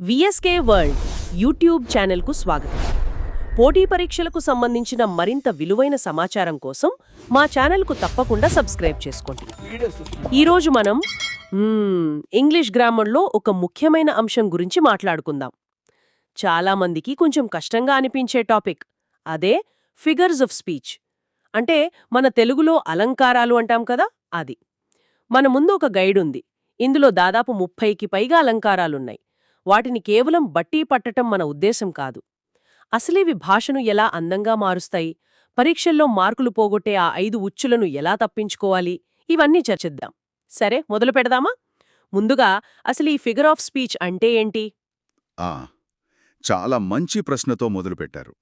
VSK world YouTube ఛానల్కు స్వాగతం. పోటీ పరీక్షలకు సంబంధించిన మరింత విలువైన సమాచారం కోసం మా ఛానల్కు తప్పకుండా సబ్స్క్రైబ్ చేసుకోండి. ఈరోజు మనం ఇంగ్లీష్ గ్రామర్లో ఒక ముఖ్యమైన అంశం గురించి మాట్లాడుకుందాం. చాలామందికి కొంచెం కష్టంగా అనిపించే టాపిక్ అదే ఫిగర్స్ ఆఫ్ స్పీచ్. అంటే మన తెలుగులో అలంకారాలు అంటాం కదా, అది. మన ముందు ఒక గైడ్ ఉంది. ఇందులో దాదాపు 30కి పైగా అలంకారాలున్నాయి. వాటిని కేవలం బట్టి పట్టటం మన ఉద్దేశం కాదు. అసలివి భాషను ఎలా అందంగా మారుస్తాయి, పరీక్షల్లో మార్కులు పోగొట్టే ఆ 5 ఉచ్చులను ఎలా తప్పించుకోవాలి, ఇవన్నీ చర్చిద్దాం. సరే, మొదలు పెడదామా? ముందుగా అసలు ఈ ఫిగర్ ఆఫ్ స్పీచ్ అంటే ఏంటి? ఆ చాలా మంచి ప్రశ్నతో మొదలుపెట్టారు.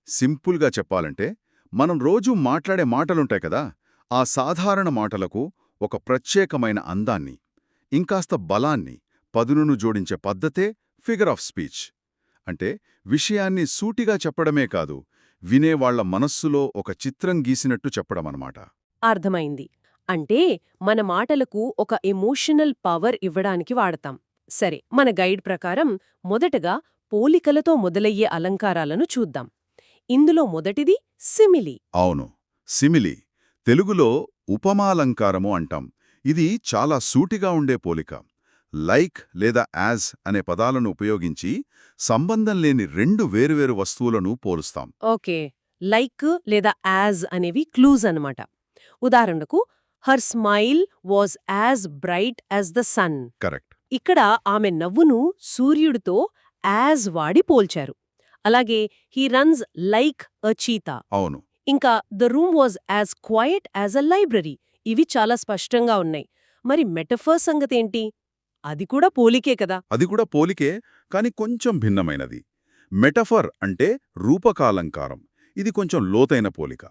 సింపుల్గా చెప్పాలంటే, మనం రోజూ మాట్లాడే మాటలుంటాయి కదా, ఆ సాధారణ మాటలకు ఒక ప్రత్యేకమైన అందాన్ని, ఇంకాస్త బలాన్ని, పదునును జోడించే పద్ధతే ఫిగర్ ఆఫ్ స్పీచ్. అంటే విషయాన్ని సూటిగా చెప్పడమే కాదు, వినేవాళ్ల మనస్సులో ఒక చిత్రం గీసినట్టు చెప్పడమన్నమాట. అర్థమైంది. అంటే మన మాటలకు ఒక ఎమోషనల్ పవర్ ఇవ్వడానికి వాడతాం. సరే, మన గైడ్ ప్రకారం మొదటగా పోలికలతో మొదలయ్యే అలంకారాలను చూద్దాం. ఇందులో మొదటిది సిమిలి. అవును, సిమిలి. తెలుగులో ఉపమాలంకారము అంటాం. ఇది చాలా సూటిగా ఉండే పోలిక. లైక్ లేదా యాజ్ అనే పదాలను ఉపయోగించి సంబంధం లేని రెండు వేరువేరు వస్తువులను పోలుస్తాం. ఓకే, లైక్ లేదా యాజ్ అనేవి క్లూజ్ అన్నమాట. ఉదాహరణకు, her smile was as bright as the sun. Correct. ఇక్కడ ఆమె నవ్వును సూర్యుడితో యాజ్ వాడి పోల్చారు. అలాగే he runs like a cheetah. అవును. ఇంకా the room was as quiet as a library. ఇవి చాలా స్పష్టంగా ఉన్నాయి. మరి మెటఫర్ సంగతేంటి? అది కూడా పోలికే కదా. అది కూడా పోలికే, కాని కొంచెం భిన్నమైనది. మెటఫర్ అంటే రూపకాలంకారం. ఇది కొంచెం లోతైన పోలిక.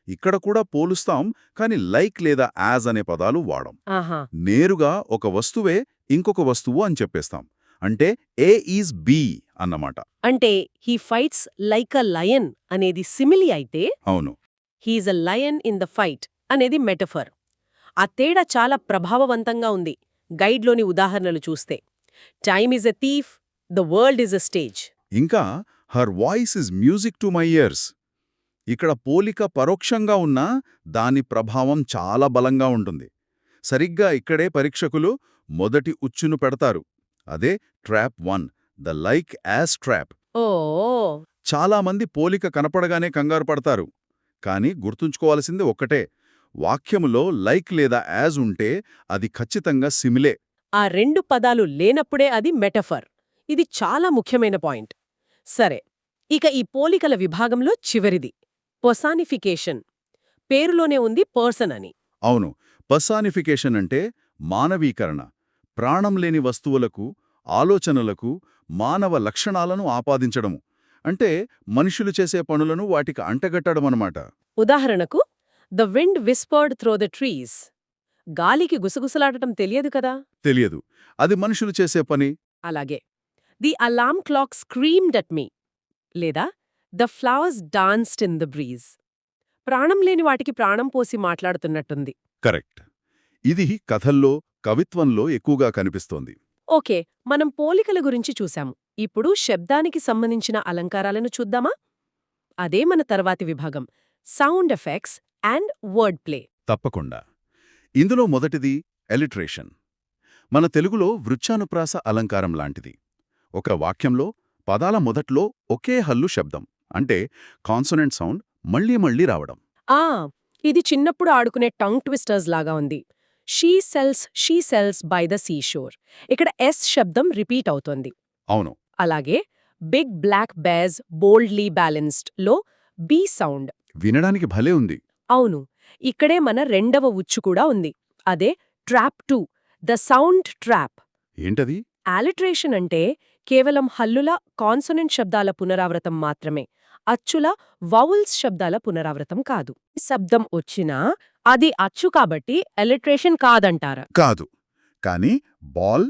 ఇక్కడ కూడా పోలుస్తాం, కాని లైక్ లేదా యాజ్ అనే పదాలు వాడం. ఆహా. నేరుగా ఒక వస్తువే ఇంకొక వస్తువు అని చెప్పేస్తాం. అంటే ఏ ఈజ్ బి అన్నమాట. అంటే he fights like a lion అనేది సిమిలి అయితే, అవును. He is a lion in the fight అనేది మెటఫర్. ఆ తేడా చాలా ప్రభావవంతంగా ఉంది గైడ్లోని ఉదాహరణలు చూస్తే. Time is a thief, the world is a stage. ఇంకా her voice is music to my ears. ఇక్కడ పోలిక పరోక్షంగా ఉన్నా దాని ప్రభావం చాలా బలంగా ఉంటుంది. సరిగ్గా ఇక్కడే పరీక్షకులు మొదటి ఉచ్చును పెడతారు. అదే trap 1, the like as trap. ఓ. చాలామంది పోలిక కనపడగానే కంగారు పడతారు. కానీ గుర్తుంచుకోవాల్సింది ఒక్కటే, వాక్యములో లైక్ లేదా యాజ్ ఉంటే అది ఖచ్చితంగా సిమిలే. ఆ రెండు పదాలు లేనప్పుడే అది మెటఫర్. ఇది చాలా ముఖ్యమైన పాయింట్. సరే, ఇక ఈ పోలికల విభాగంలో చివరిది పర్సానిఫికేషన్. పేరులోనే ఉంది పర్సన్ అని. అవును, పర్సానిఫికేషన్ అంటే మానవీకరణ. ప్రాణం లేని వస్తువులకు, ఆలోచనలకు మానవ లక్షణాలను ఆపాదించడము. అంటే మనుషులు చేసే పనులను వాటికి అంటగట్టడమన్నమాట. ఉదాహరణకు, the wind whispered throw the trees. గాలికి గుసగుసలాడటం తెలియదు కదా. తెలియదు, అది మనుషులు చేసే పని. అలాగే, the alarm clock screamed at మీ, లేదా the flowers danced in the breeze. ప్రాణం లేని వాటికి ప్రాణం పోసి మాట్లాడుతున్నట్టుంది. కరెక్ట్. ఇది కథల్లో, కవిత్వంలో ఎక్కువగా కనిపిస్తోంది. ఓకే, మనం పోలికల గురించి చూశాము. ఇప్పుడు శబ్దానికి సంబంధించిన అలంకారాలను చూద్దామా? అదే మన తర్వాతి విభాగం, sound effects and word play. తప్పకుండా. ఇందులో మొదటిది ఎలిట్రేషన్. మన తెలుగులో వృచ్ఛానుప్రాస అలంకారం లాంటిది. ఒక వాక్యంలో పదాల మొదట్లో ఒకే హల్లు శబ్దం, అంటే కాన్సొనెంట్ సౌండ్ మళ్లీ మళ్లీ రావడం. ఇది చిన్నప్పుడు ఆడుకునే టంగ్ ట్విస్టర్స్ లాగా ఉంది. She sells by the seashore. ఇక్కడ ఎస్ శబ్దం రిపీట్ అవుతోంది. అవును. అలాగే big black bears boldly balanced లో బీ సౌండ్. వినడానికి భలే ఉంది. అవును, ఇక్కడే మన రెండవ ఉచ్చు కూడా ఉంది. అదే ట్రాప్ 2, ద సౌండ్ ట్రాప్. ఏంటది? అలిట్రేషన్ అంటే కేవలం హల్లుల, కాన్సొనెంట్ శబ్దాల పునరావృతం మాత్రమే. అచ్చుల, వౌల్స్ శబ్దాల పునరావృతం కాదు. శబ్దం వచ్చినా అది అచ్చు కాబట్టి అలిట్రేషన్ కాదంటారా? కాదు. కాని బాల్,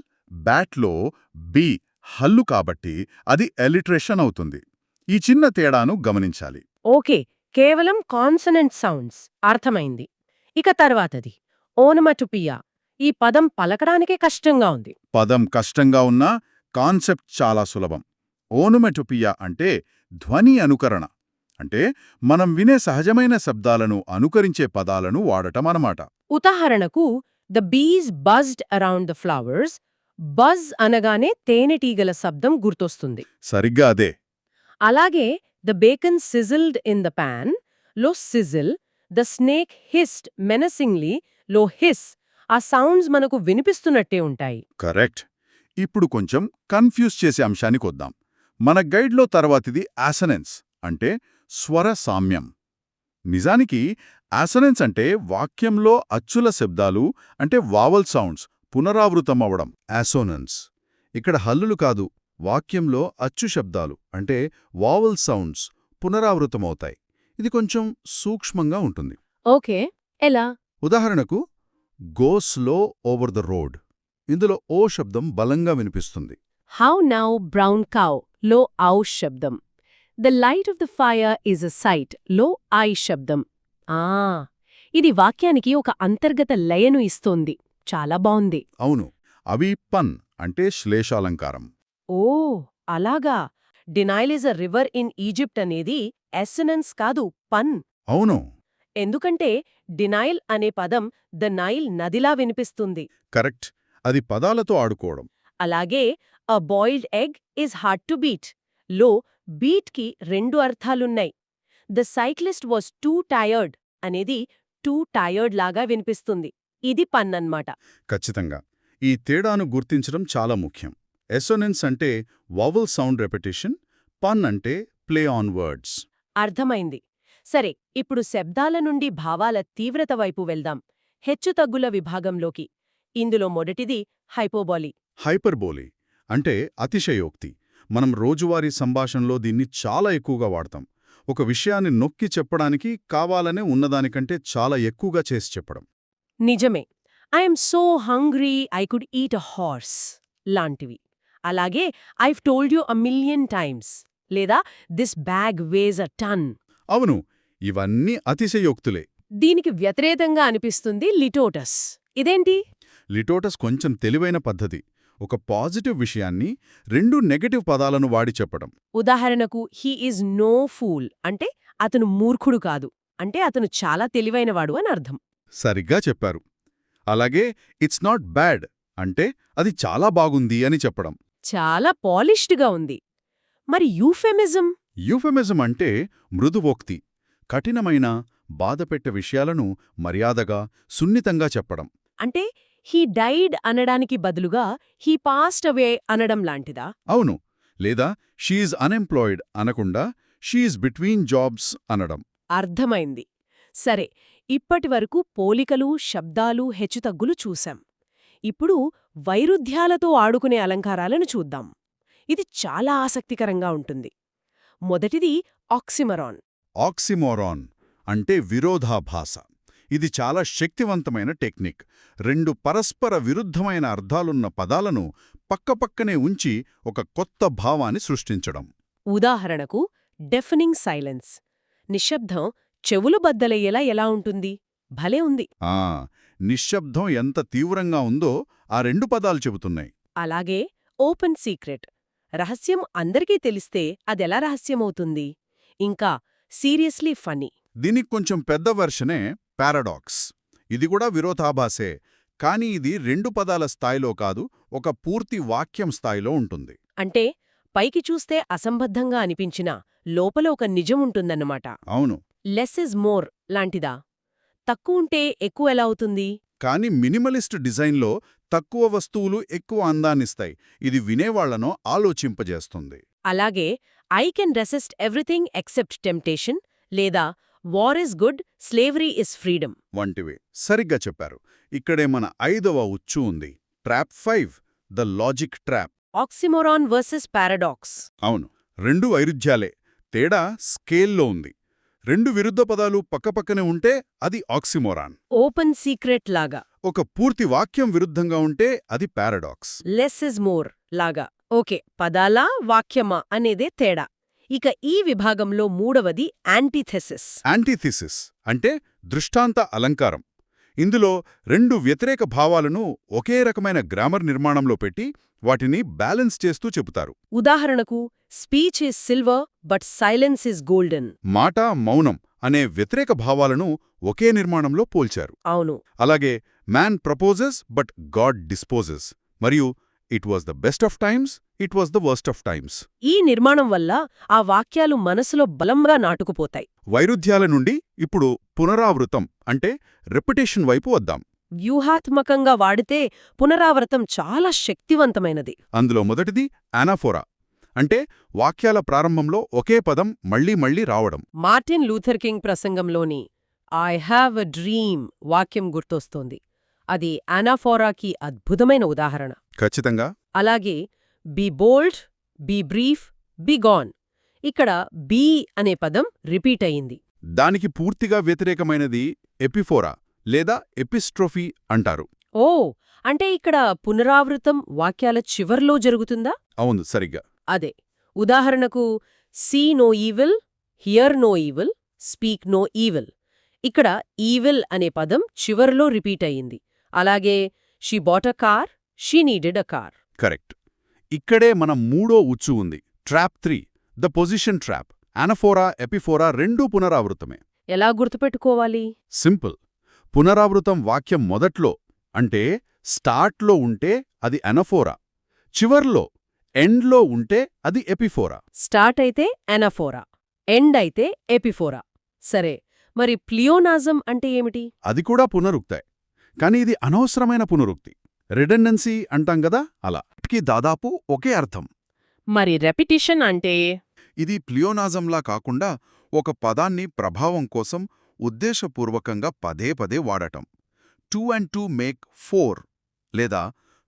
బ్యాట్లో బి హల్లు కాబట్టి అది ఎలిట్రేషన్ అవుతుంది. ఈ చిన్న తేడాను గమనించాలి. ఓకే, కేవలం కాన్సనెంట్ సౌండ్స్. అర్థమైంది. ఇక తర్వాతది ఓనమటుపియా. ఈ పదం పలకడానికే కష్టంగా ఉంది. పదం కష్టంగా ఉన్నా కాన్సెప్ట్ చాలా సులభం. ఓనోమెటోపియా అంటే ధ్వని అనుకరణ. అంటే మనం వినే సహజమైన శబ్దాలను అనుకరించే పదాలను వాడటం అన్నమాట. ఉదాహరణకు the bees buzzed around the flowers. Buzz అనగానే తేనెటీగల శబ్దం గుర్తొస్తుంది. సరిగ్గా అదే. అలాగే the bacon sizzled in the pan లో సిజిల్, ద స్నేక్ హిస్డ్ మెనసింగ్లీ లో హిస్. ఆ సౌండ్స్ మనకు వినిపిస్తున్నట్టే ఉంటాయి. కరెక్ట్. ఇప్పుడు కొంచెం కన్ఫ్యూజ్ చేసే అంశానికొద్దాం. మన గైడ్లో తర్వాతిది ఆసనెన్స్ అంటే స్వర సామ్యం. నిజానికి ఆసనెన్స్ అంటే వాక్యంలో అచ్చుల శబ్దాలు అంటే వావల్ సౌండ్స్ పునరావృతమవడం ఆసోనన్స్. ఇక్కడ హల్లులు కాదు, వాక్యంలో అచ్చు శబ్దాలు అంటే వావల్ సౌండ్స్ పునరావృతమవుతాయి. ఇది కొంచెం సూక్ష్మంగా ఉంటుంది. ఓకే, ఎలా? ఉదాహరణకు go slow over the road. ఇందులో ఓ శబ్దం బలంగా వినిపిస్తుంది. హౌ నౌ బ్రౌన్ కౌ లో ఔ శబ్దం. The light of the fire is a sight లో ఐ శబ్దం. ఇది వాక్యానికి ఒక అంతర్గత లయను ఇస్తోంది. చాలా బావుంది. అవును, అవి పన్ అంటే శ్లేషాలంకారం. ఓ అలాగా. Denial is a river in Egypt అనేది ఎస్సనెన్స్ కాదు, పన్. అవును, ఎందుకంటే డినైల్ అనే పదం ద నైల్ నదిలా వినిపిస్తుంది. కరెక్ట్. అది పదాలతో ఆడుకోవడం. అలాగే a boiled egg is hard to beat లో బీట్కి 2 అర్థాలున్నాయి. The cyclist was two tired అనేది టూ టయర్డ్ లాగా వినిపిస్తుంది. ఇది పన్ అన్నమాట. ఖచ్చితంగా. ఈ తేడాను గుర్తించడం చాలా ముఖ్యం. ఎసోనెన్స్ అంటే వావల్ సౌండ్ రెపిటేషన్, పన్ అంటే ప్లే ఆన్ వర్డ్స్. అర్థమైంది. సరే, ఇప్పుడు శబ్దాల నుండి భావాల తీవ్రత వైపు వెళ్దాం. హెచ్చుతగ్గుల విభాగంలోకి. ఇందులో మొదటిది హైపోబాలి. హైపర్బోలి అంటే అతిశయోక్తి. మనం రోజువారీ సంభాషణలో దీన్ని చాలా ఎక్కువగా వాడతాం. ఒక విషయాన్ని నొక్కి చెప్పడానికి కావాలనే ఉన్నదానికంటే చాలా ఎక్కువగా చేసి చెప్పడం. నిజమే. I'm so hungry I could eat a horse లాంటివి. అలాగే I've told you a million times లేదా దిస్ బ్యాగ్ వేజ్ అ టన్. అవును, ఇవన్నీ అతిశయోక్తులే. దీనికి వ్యతిరేకంగా అనిపిస్తుంది లిటోటస్. ఇదేంటి? లిటోటస్ కొంచెం తెలివైన పద్ధతి. ఒక పాజిటివ్ విషయాన్ని 2 నెగటివ్ పదాలను వాడి చెప్పడం. ఉదాహరణకు హీ ఈజ్ నో ఫూల్ అంటే అతను మూర్ఖుడు కాదు, అంటే అతను చాలా తెలివైనవాడు అని అర్థం. సరిగ్గా చెప్పారు. అలాగే ఇట్స్ నాట్ బ్యాడ్ అంటే అది చాలా బాగుంది అని చెప్పడం. చాలా పాలిష్డ్గా ఉంది. మరి యూఫెమిజం? యూఫెమిజం అంటే మృదువోక్తి. కఠినమైన, బాధపెట్టే విషయాలను మర్యాదగా, సున్నితంగా చెప్పడం. అంటే హీ డైడ్ అనడానికి బదులుగా హీ పాస్డ్ అవే అనడం లాంటిదా? అవును. లేదా షీఈజ్ అన్ఎంప్లాయిడ్ అనకుండా షీఈజ్ బిట్వీన్ జాబ్స్ అనడం. అర్థమైంది. సరే, ఇప్పటివరకు పోలికలు, శబ్దాలు, హెచ్చుతగ్గులు చూశాం. ఇప్పుడు వైరుధ్యాలతో ఆడుకునే అలంకారాలను చూద్దాం. ఇది చాలా ఆసక్తికరంగా ఉంటుంది. మొదటిది ఆక్సిమరాన్. ఆక్సిమోరాన్ అంటే విరోధాభాస. ఇది చాలా శక్తివంతమైన టెక్నిక్. 2 పరస్పర విరుద్ధమైన అర్థాలున్న పదాలను పక్కపక్కనే ఉంచి ఒక కొత్త భావాన్ని సృష్టించడం. ఉదాహరణకు డెఫనింగ్ సైలెన్స్. నిశ్శబ్దం చెవులు బద్దలయ్యేలా ఎలా ఉంటుంది? భలే ఉంది. నిశ్శబ్దం ఎంత తీవ్రంగా ఉందో ఆ 2 పదాలు చెబుతున్నాయి. అలాగే ఓపెన్ సీక్రెట్. రహస్యం అందరికీ తెలిస్తే అదెలా రహస్యమవుతుంది? ఇంకా సీరియస్లీ ఫన్నీ. దీనికి కొంచెం పెద్ద వెర్షనే పారాడాక్స్. ఇది కూడా విరోధాభాసే, కానీ ఇది 2 పదాల స్థాయిలో కాదు, ఒక పూర్తి వాక్యం స్థాయిలో ఉంటుంది. అంటే పైకి చూస్తే అసంబద్ధంగా అనిపించినా లోపల ఒక నిజం ఉంటుందన్నమాట. అవును. లెస్ ఇస్ మోర్ లాంటిదా? తక్కువుంటే ఎక్కువ ఎలా అవుతుంది? కానీ మినిమలిస్ట్ డిజైన్లో తక్కువ వస్తువులు ఎక్కువ అందాన్నిస్తాయి. ఇది వినేవాళ్లను ఆలోచింపజేస్తుంది. అలాగే I can resist everything except temptation లేదా war is good, slavery is freedom వంటివి. సరిగ్గా చెప్పారు. ఇక్కడే మన 5వ ఉచ్చు ఉంది. Trap 5, the logic trap. Oxymoron versus paradox. అవును, 2 వైరుధ్యాలే. తేడా స్కేల్లో ఉంది. 2 విరుద్ధ పదాలు పక్కపక్కనే ఉంటే అది ఆక్సిమోరాన్. ఓపెన్ సీక్రెట్ లాగా. ఒక పూర్తి వాక్యం విరుద్ధంగా ఉంటే అది పారాడాక్స్. లెస్ ఇస్ మోర్ లాగా. ఓకే, పదాలా వాక్యమా అనేదే తేడా. ఇక ఈ విభాగంలో మూడవది యాంటీథెసిస్. యాంటీథిసిస్ అంటే దృష్టాంత అలంకారం. ఇందులో రెండు వ్యతిరేక భావాలను ఒకే రకమైన గ్రామర్ నిర్మాణంలో పెట్టి వాటిని బ్యాలెన్స్ చేస్తూ చెబుతారు. ఉదాహరణకు speech is silver but silence is golden. మాట మౌనం అనే వ్యతిరేక భావాలను ఒకే నిర్మాణంలో పోల్చారు. అవును. అలాగే man proposes but God disposes మరియు it was the best of times, it was the worst of times. ఈ నిర్మాణం వల్ల ఆ వాక్యాలు మనసులో బలంగా నాటుకుపోతాయి. వైరుధ్యాల నుండి ఇప్పుడు పునరావృతం అంటే రెపిటేషన్ వైపు వద్దాం. వ్యూహాత్మకంగా వాడితే పునరావృతం చాలా శక్తివంతమైనది. అందులో మొదటిది అనాఫోరా అంటే వాక్యాల ప్రారంభంలో ఒకే పదం మళ్లీ మళ్లీ రావడం. మార్టిన్ లూథర్ కింగ్ ప్రసంగంలోని ఐ హ్యావ్ ఎ డ్రీమ్ వాక్యం గుర్తొస్తోంది. అది అనాఫోరాకి అద్భుతమైన ఉదాహరణ. ఖచ్చితంగా. అలాగే be bold, be brief, be gone. ఇక్కడ బీ అనే పదం రిపీట్ అయింది. దానికి పూర్తిగా వ్యతిరేకమైనది ఎపిఫోరా లేదా ఎపిస్ట్రోఫీ అంటారు. ఓ, అంటే ఇక్కడ పునరావృతం వాక్యాల చివర్లో జరుగుతుందా? అవును, సరిగ్గా అదే. ఉదాహరణకు see no evil, hear no evil, speak no evil. ఇక్కడ ఈవిల్ అనే పదం చివర్లో రిపీట్ అయింది. అలాగే she bought a car, she needed a car. Correct. ఇక్కడే మన మూడో ఉచ్చు ఉంది, trap 3, the position trap. Anaphora, epiphora రెండూ పునరావృతమే. ఎలా గుర్తుపెట్టుకోవాలి? సింపుల్. పునరావృతం వాక్యం మొదట్లో అంటే స్టార్ట్లో ఉంటే అది అనాఫోరా, చివర్లో ఎండ్లో ఉంటే అది ఎపిఫోరా. స్టార్ట్ అయితే అనాఫోరా, ఎండ్ అయితే ఎపిఫోరా. సరే, మరి ప్లియోనాజం అంటే ఏమిటి? అది కూడా పునరుక్తే, కానీ ఇది అనవసరమైన పునరుక్తి. రిడెండెన్సీ అంటాం గదా, అలా. కి దాదాపు ఒకే అర్థం. మరి రెపిటిషన్ అంటే? ఇది ప్లియోనాజంలా కాకుండా ఒక పదాన్ని ప్రభావం కోసం ఉద్దేశపూర్వకంగా పదే పదే వాడటం. 2 and 2 మేక్ 4 లేదా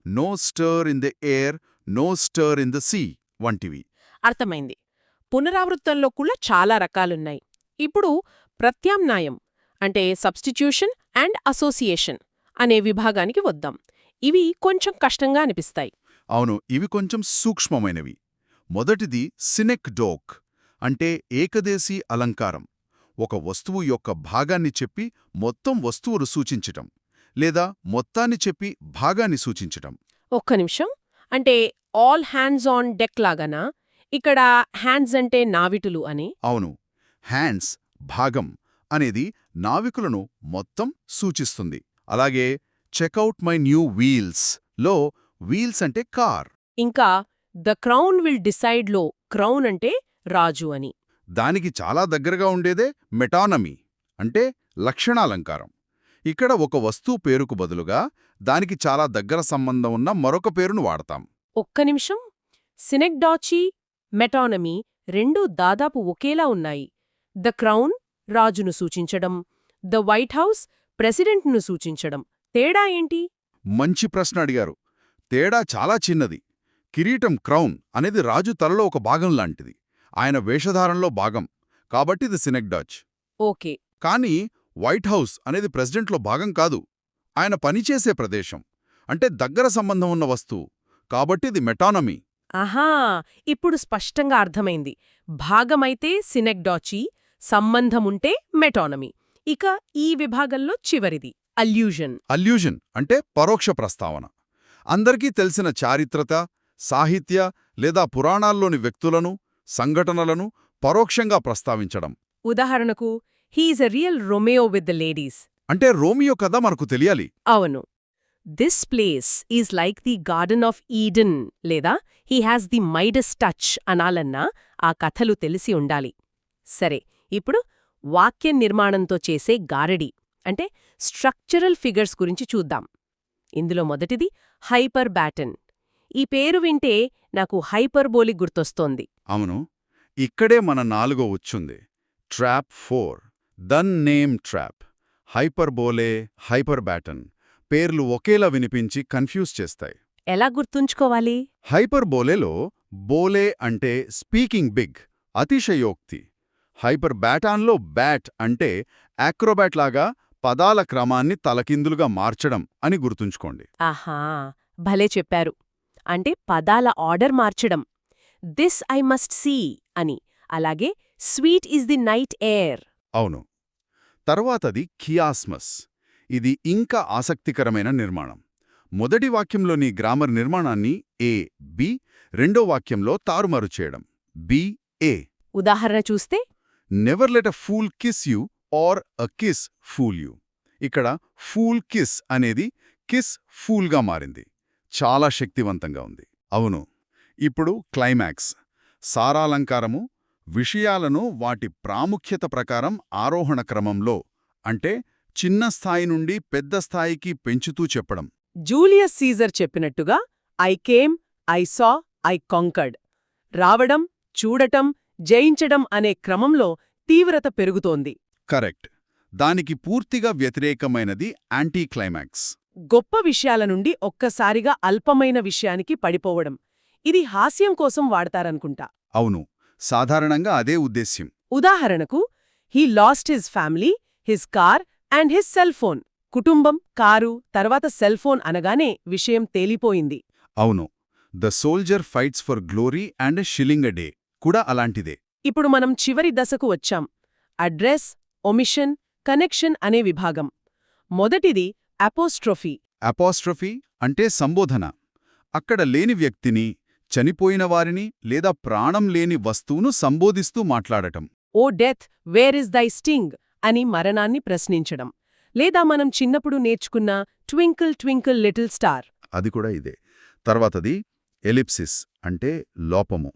no stir in the air, no stir in the sea వంటివి. అర్థమైంది. పునరావృత్తంలో కూడా చాలా రకాలున్నాయి. ఇప్పుడు ప్రత్యామ్నాయం అంటే సబ్స్టిట్యూషన్ అండ్ అసోసియేషన్ అనే విభాగానికి వద్దాం. ఇవి కొంచెం కష్టంగా అనిపిస్తాయి. అవును, ఇవి కొంచెం సూక్ష్మమైనవి. మొదటిది సినెక్డోక్ అంటే ఏకదేశీ అలంకారం. ఒక వస్తువు యొక్క భాగాన్ని చెప్పి మొత్తం వస్తువును సూచించటం, లేదా మొత్తాన్ని చెప్పి భాగాన్ని సూచించటం. ఒక్క నిమిషం. అంటే ఆల్ హ్యాండ్స్ ఆన్ డెక్ లాగానా? ఇక్కడ హ్యాండ్స్ అంటే నావికులు అని. అవును, హ్యాండ్స్ భాగం అనేది నావికులను మొత్తం సూచిస్తుంది. అలాగే చెక్అవుట్ మై న్యూ వీల్స్ లో వీల్స్ అంటే కార్. ఇంకా ద క్రౌన్ విల్ డిసైడ్ లో క్రౌన్ అంటే రాజు అని. దానికి చాలా దగ్గరగా ఉండేదే మెటానమీ అంటే లక్షణాలంకారం. ఇక్కడ ఒక వస్తువు పేరుకు బదులుగా దానికి చాలా దగ్గర సంబంధం ఉన్న మరొక పేరును వాడతాం. ఒక్క నిమిషం. సినెక్డాచీ, మెటానమీ రెండూ దాదాపు ఒకేలా ఉన్నాయి. ద క్రౌన్ రాజును సూచించడం, ద వైట్ హౌస్ ప్రెసిడెంట్ను సూచించడం. తేడా ఏంటి? మంచి ప్రశ్న అడిగారు. తేడా చాలా చిన్నది. కిరీటం క్రౌన్ అనేది రాజు తలలో ఒక భాగం లాంటిది, ఆయన వేషధారంలో భాగం, కాబట్టి ఇది సినెక్డాచ్. ఓకే. కానీ వైట్ హౌస్ అనేది ప్రెసిడెంట్లో భాగం కాదు, ఆయన పనిచేసే ప్రదేశం, అంటే దగ్గర సంబంధం ఉన్న వస్తువు, కాబట్టి ఇది మెటానమీ. ఆహా, ఇప్పుడు స్పష్టంగా అర్థమైంది. భాగమైతే సినెక్డాచీ, సంబంధముంటే మెటానమీ. ఇక ఈ విభాగంలో చివరిది అల్యూజన్. అల్యూజన్ అంటే పరోక్ష ప్రస్తావన. అందరికీ తెలిసిన చారిత్రక, సాహిత్య లేదా పురాణాల్లోని వ్యక్తులను, సంఘటనలను పరోక్షంగా ప్రస్తావించడం. ఉదాహరణకు he is a real Romeo with the ladies. అంటే రోమియో కథ మనకు తెలియాలి. అవును. This place is like the garden of Eden లేదా he has the Midas touch అనాలన్నా ఆ కథలు తెలిసి ఉండాలి. సరే, ఇప్పుడు వాక్య నిర్మాణంతో చేసే గారడి అంటే స్ట్రక్చరల్ ఫిగర్స్ గురించి చూద్దాం. ఇందులో మొదటిది హైపర్ బ్యాటన్. ఈ పేరు వింటే నాకు హైపర్బోలిక్ గుర్తొస్తోంది. అవును, ఇక్కడే మన నాలుగో ఉచ్చుంది, trap 4, the name trap. Hyperbole, hyperbaton పేర్లు ఒకేలా వినిపించి కన్ఫ్యూజ్ చేస్తాయి. ఎలా గుర్తుంచుకోవాలి? హైపర్బోలేలో బోలే అంటే స్పీకింగ్ బిగ్, అతిశయోక్తి. హైపర్ బ్యాటాన్లో బ్యాట్ అంటే యాక్రోబాట్ లాగా పదాల క్రమాన్ని తలకిందులుగా మార్చడం అని గుర్తుంచుకోండి. ఆహా, భలే చెప్పారు. అంటే పదాల ఆర్డర్ మార్చడం. దిస్ ఐ మస్ట్ సీ అని. అలాగే sweet is the night air. అవును. తర్వాతది కియాస్మస్. ఇది ఇంకా ఆసక్తికరమైన నిర్మాణం. మొదటి వాక్యంలోని గ్రామర్ నిర్మాణాన్ని ఏ బి, రెండో వాక్యంలో తారుమారు చేయడం బి ఏ. ఉదాహరణ చూస్తే never let a fool kiss you or a kiss fool you. ఇక్కడ ఫూల్ కిస్ అనేది కిస్ ఫూల్గా మారింది. చాలా శక్తివంతంగా ఉంది. అవును. ఇప్పుడు క్లైమాక్స్. సారాలంకారము విషయాలను వాటి ప్రాముఖ్యత ప్రకారం ఆరోహణ క్రమంలో, అంటే చిన్న స్థాయి నుండి పెద్ద స్థాయికి పెంచుతూ చెప్పడం. జూలియస్ సీజర్ చెప్పినట్టుగా I came, I saw, I conquered. రావడం, చూడటం, జయించడం అనే క్రమంలో తీవ్రత పెరుగుతోంది. కరెక్ట్. దానికి పూర్తిగా వ్యతిరేకమైనది యాంటీ క్లైమాక్స్. గొప్ప విషయాల నుండి ఒక్కసారిగా అల్పమైన విషయానికి పడిపోవడం. ఇది హాస్యం కోసం వాడతారనుకుంటా. అవును, సాధారణంగా అదే ఉద్దేశ్యం. ఉదాహరణకు, he lost his family, his car and his cell phone. కుటుంబం, కారు, తర్వాత సెల్ ఫోన్ అనగానే విషయం తేలిపోయింది. అవును. The soldier fights for glory and shilling a day కూడా అలాంటిదే. ఇప్పుడు మనం చివరి దశకు వచ్చాం. అడ్రెస్, ఒమిషన్, కనెక్షన్ అనే విభాగం. మొదటిది అపోస్ట్రోఫీ. అపాస్ట్రఫీ అంటే సంబోధన. అక్కడ లేని వ్యక్తిని, చనిపోయిన వారిని లేదా ప్రాణం లేని వస్తువును సంబోధిస్తూ మాట్లాడటం. ఓ డెత్, వేర్ ఇస్ దై స్టింగ్ అని మరణాన్ని ప్రశ్నించడం. లేదా మనం చిన్నప్పుడు నేర్చుకున్న ట్వింకిల్ ట్వింకిల్ లిటిల్ స్టార్. అది కూడా ఇదే. తర్వాతది ఎలిప్సిస్ అంటే లోపము.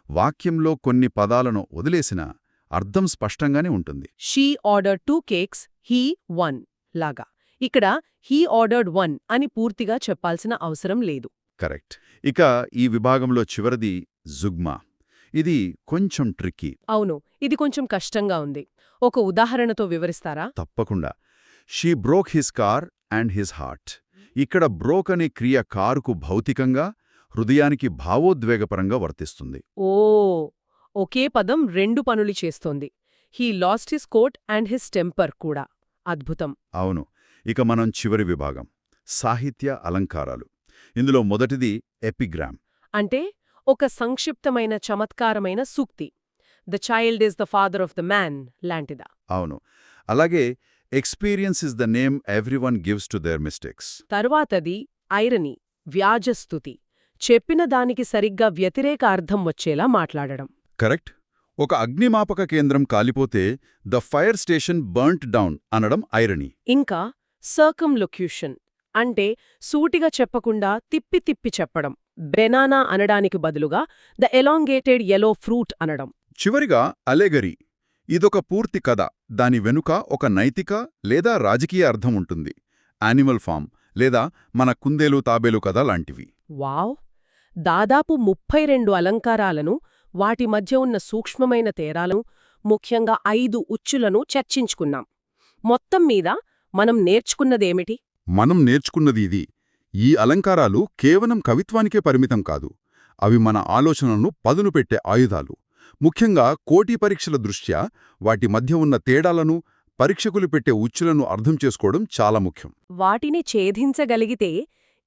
వాక్యంలో కొన్ని పదాలను వదిలేసినా అర్థం స్పష్టంగానే ఉంటుంది. షీ ఆర్డర్డ్ 2 కేక్స్, హీ 1 లాగా. ఇక్కడ హీ ఆర్డర్డ్ 1 అని పూర్తిగా చెప్పాల్సిన అవసరం లేదు. కరెక్ట్. ఇక ఈ విభాగంలో చివరిది జుగ్మా. ఇది కొంచెం ట్రిక్కీ. అవును, ఇది కొంచెం కష్టంగా ఉంది. ఒక ఉదాహరణతో వివరిస్తారా? తప్పకుండా. She broke his car and his heart. ఇక్కడ బ్రోక్ అనే క్రియ కారుకు భౌతికంగా, హృదయానికి భావోద్వేగపరంగా వర్తిస్తుంది. ఓ, ఒకే పదం 2 పనులు చేస్తోంది. He lost his coat and his temper కూడా. అద్భుతం. అవును. ఇక మనం చివరి విభాగం, సాహిత్య అలంకారాలు. ఇందులో మొదటిది ఎపిగ్రామ్. అంటే ఒక సంక్షిప్తమైన చమత్కారమైన సూక్తి. The child is the father of the man లాంటిదా. అవును. అలాగే experience is the name everyone gives to their mistakes. తరువాతది ఐరనీ, వ్యాజస్తుతి. చెప్పిన దానికి సరిగ్గా వ్యతిరేక అర్థం వచ్చేలా మాట్లాడడం. కరెక్ట్. ఒక అగ్నిమాపక కేంద్రం కాలిపోతే the fire station burnt down అనడం ఐరనీ. ఇంకా సర్కంలొక్యూషన్ అంటే సూటిగా చెప్పకుండా తిప్పి తిప్పి చెప్పడం. బెనానా అనడానికి బదులుగా ద ఎలాంగేటెడ్ యెలో ఫ్రూట్ అనడం. చివరిగా అలెగరీ. ఇదొక పూర్తి కథ. దాని వెనుక ఒక నైతిక లేదా రాజకీయ అర్థం ఉంటుంది. యానిమల్ ఫామ్ లేదా మన కుందేలు తాబేలు కథ లాంటివి. వావ్! దాదాపు 32 అలంకారాలను, వాటి మధ్య ఉన్న సూక్ష్మమైన తేడాలను, ముఖ్యంగా 5 ఉచ్చులను చర్చించుకున్నాం. మొత్తం మీద మనం నేర్చుకున్నదేమిటి? మనం నేర్చుకున్నది ఇది. ఈ అలంకారాలు కేవలం కవిత్వానికే పరిమితం కాదు. అవి మన ఆలోచనలను పదును పెట్టే ఆయుధాలు. ముఖ్యంగా కోటి పరీక్షల దృష్ట్యా వాటి మధ్య ఉన్న తేడాలను, పరీక్షకులు పెట్టే ఉచ్చులను అర్థం చేసుకోవడం చాలా ముఖ్యం. వాటిని ఛేదించగలిగితే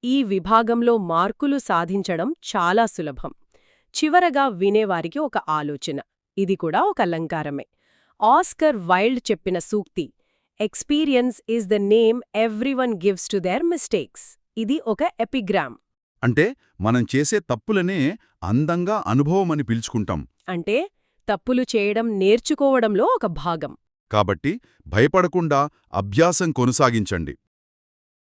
ఈ విభాగంలో మార్కులు సాధించడం చాలా సులభం. చివరగా వినేవారికి ఒక ఆలోచన. ఇది కూడా ఒక అలంకారమే. ఆస్కర్ వైల్డ్ చెప్పిన సూక్తి, experience is the name everyone gives to their mistakes. ఇది ఒక ఎపిగ్రామ్. అంటే మనం చేసే తప్పులనే అందంగా అనుభవమని పిలుచుకుంటాం. అంటే తప్పులు చేయడం నేర్చుకోవడంలో ఒక భాగం. కాబట్టి భయపడకుండా అభ్యాసం కొనసాగించండి.